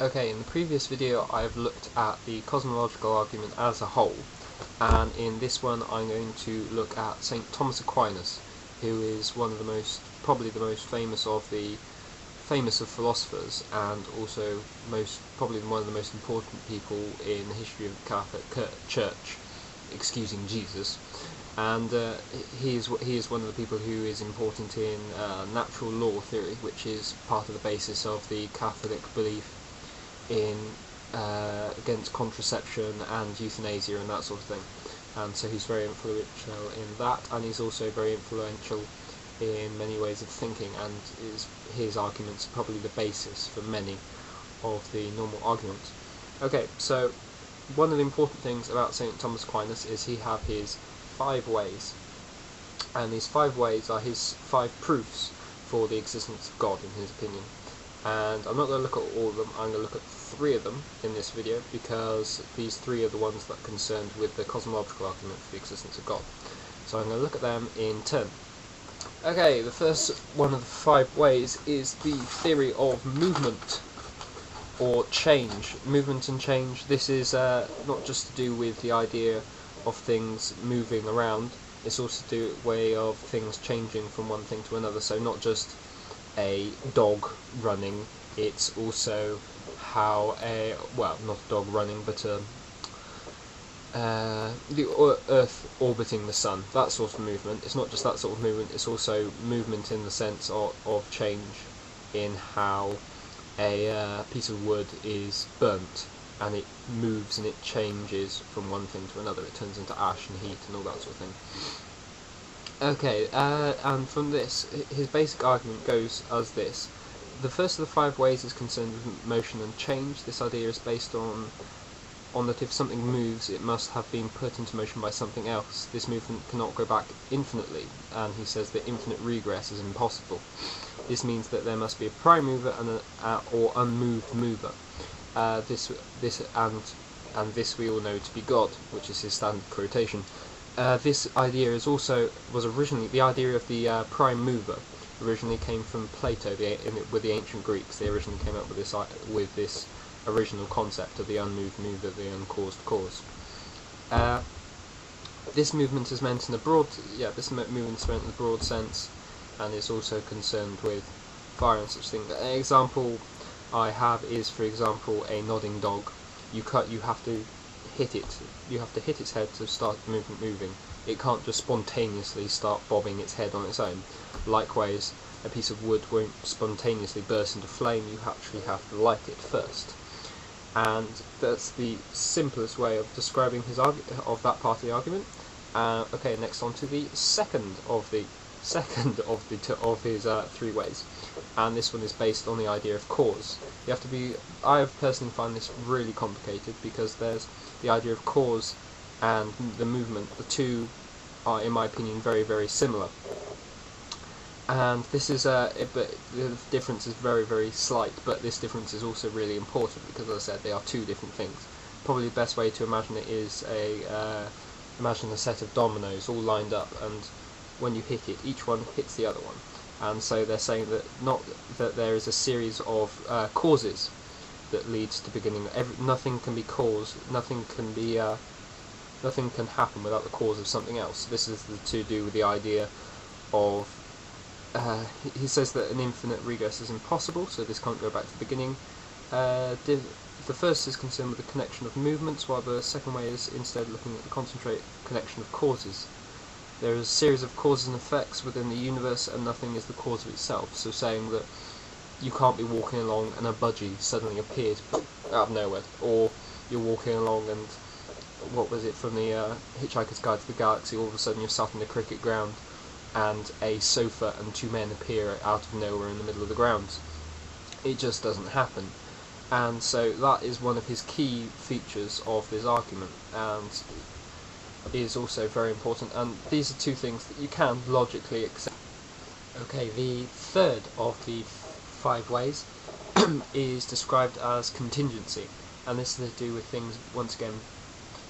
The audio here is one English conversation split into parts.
Okay, in the previous video I've looked at the cosmological argument as a whole, and in this one I'm going to look at St Thomas Aquinas, who is one of the probably the most famous of philosophers, and also probably one of the most important people in the history of the Catholic Church, excusing Jesus. And he is one of the people who is important in natural law theory, which is part of the basis of the Catholic belief in against contraception and euthanasia and that sort of thing. And so he's very influential in that, and he's also very influential in many ways of thinking, and his arguments are probably the basis for many of the normal arguments. Okay, so one of the important things about St Thomas Aquinas is he have his 5 ways, and these 5 ways are his 5 proofs for the existence of God, in his opinion. And I'm not going to look at all of them, I'm going to look at 3 of them in this video, because these 3 are the ones that are concerned with the cosmological argument for the existence of God. So I'm going to look at them in turn. Okay, the first one of the 5 ways is the theory of movement, or change. Movement and change, this is not just to do with the idea of things moving around, it's also to do with a way of things changing from one thing to another, so not just a dog running, it's also how not a dog running, but the Earth orbiting the Sun, that sort of movement. It's not just that sort of movement, it's also movement in the sense of change in how a piece of wood is burnt, and it moves and it changes from one thing to another, it turns into ash and heat and all that sort of thing. Okay, and from this, his basic argument goes as this. The first of the 5 ways is concerned with motion and change. This idea is based on that if something moves, it must have been put into motion by something else. This movement cannot go back infinitely, and he says that infinite regress is impossible. This means that there must be a prime mover and or unmoved mover. This we all know to be God, which is his standard quotation. This idea was originally the idea of the prime mover. Originally came from Plato with the ancient Greeks. They originally came up with this original concept of the unmoved mover, the uncaused cause. This movement is meant in a broad sense, and is also concerned with fire and such things. An example I have is, for example, a nodding dog. You have to hit it. You have to hit its head to start the movement moving. It can't just spontaneously start bobbing its head on its own. Likewise, a piece of wood won't spontaneously burst into flame. You actually have to light it first. And that's the simplest way of describing his of that part of the argument. Okay, next on to the second of his 3 ways, and this one is based on the idea of cause. I have personally found this really complicated, because there's the idea of cause and the movement. The 2 are, in my opinion, very, very similar. And this is but the difference is very, very slight, but this difference is also really important, because, as I said, they are 2 different things. Probably the best way to imagine it is imagine a set of dominoes all lined up, and when you hit it, each one hits the other one. And so they're saying that there is a series of causes that leads to beginning. Nothing can be caused. Nothing can happen without the cause of something else. This is to do with the idea of. He says that an infinite regress is impossible, so this can't go back to the beginning. The first is concerned with the connection of movements, while the second way is instead looking at the concentrate connection of causes. There is a series of causes and effects within the universe, and nothing is the cause of itself. So saying that you can't be walking along and a budgie suddenly appears out of nowhere, or you're walking along and, what was it, from the Hitchhiker's Guide to the Galaxy, all of a sudden you're sat in the cricket ground and a sofa and 2 men appear out of nowhere in the middle of the grounds. It just doesn't happen. And so that is one of his key features of this argument, and is also very important, and these are 2 things that you can logically accept. Okay, the third of the 5 ways is described as contingency, and this is to do with things, once again,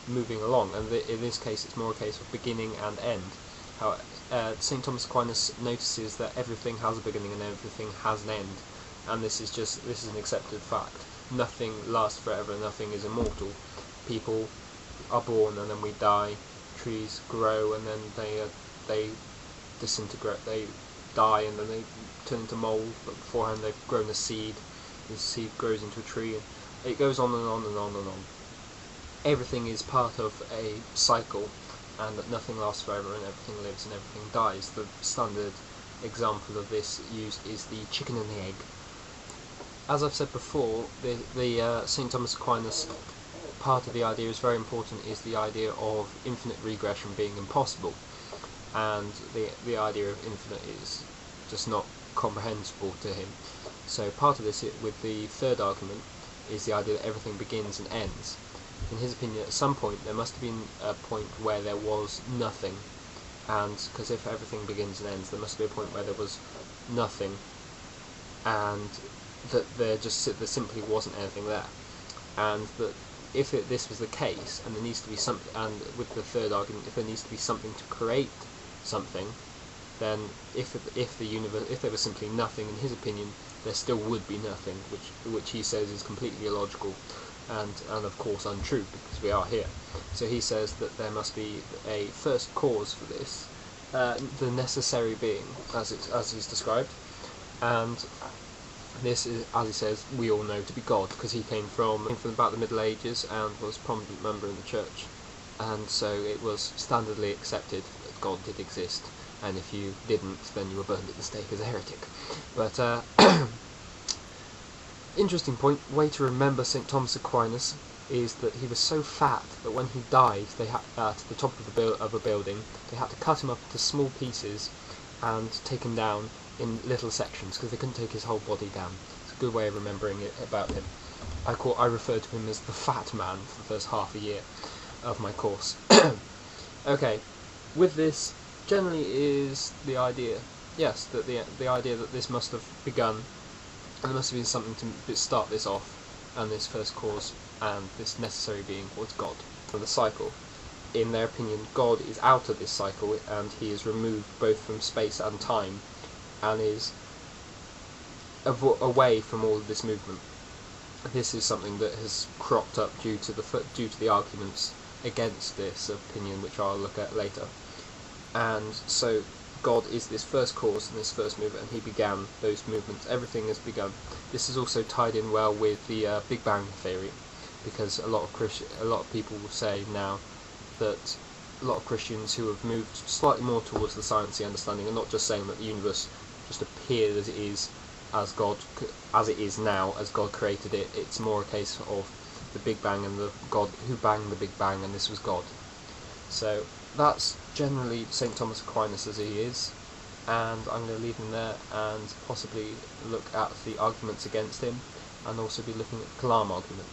moving along, and in this case it's more a case of beginning and end. How St Thomas Aquinas notices that everything has a beginning and everything has an end, and this is an accepted fact. nothing lasts forever, nothing is immortal. People are born and then we die. Trees grow and then they disintegrate. They die and then they turn into mold. But beforehand they've grown a seed. The seed grows into a tree, and it goes on and on and on and on. Everything is part of a cycle, and that nothing lasts forever, and everything lives and everything dies. The standard example of this used is the chicken and the egg. As I've said before, the St Thomas Aquinas part of the idea is very important, is the idea of infinite regression being impossible, and the idea of infinite is just not comprehensible to him. So part of this, with the third argument, is the idea that everything begins and ends. In his opinion, at some point there must have been a point where there was nothing, and because if everything begins and ends, there must be a point where there was nothing, and that there simply wasn't anything there, and that if this was the case, and there needs to be something, and with the third argument, if there needs to be something to create something, then if there was simply nothing, in his opinion, there still would be nothing, which he says is completely illogical, and of course untrue, because we are here. So he says that there must be a first cause for this, the necessary being, as is described, and this is, as he says, we all know to be God, because he came from about the Middle Ages and was a prominent member in the church, and so it was standardly accepted that God did exist, and if you didn't, then you were burned at the stake as a heretic. But interesting point, way to remember St Thomas Aquinas is that he was so fat that when he died, they had to the top of a building, they had to cut him up into small pieces and take him down in little sections, because they couldn't take his whole body down. It's a good way of remembering it about him. I refer to him as the fat man for the first half a year of my course. Okay, with this, generally is the idea, yes, that the idea that this must have begun, and there must have been something to start this off, and this first cause, and this necessary being was God. For the cycle, in their opinion, God is out of this cycle, and he is removed both from space and time, and is away from all of this movement. This is something that has cropped up due to the arguments against this opinion, which I'll look at later. And so God is this first cause and this first mover, and he began those movements. Everything has begun. This is also tied in well with the Big Bang theory, because a lot of people will say now that a lot of Christians who have moved slightly more towards the sciencey understanding are not just saying that the universe just appeared as it is, as it is now, as God created it. It's more a case of the Big Bang and the God who banged the Big Bang, and this was God. So that's generally St Thomas Aquinas as he is, and I'm going to leave him there and possibly look at the arguments against him, and also be looking at the Kalam argument.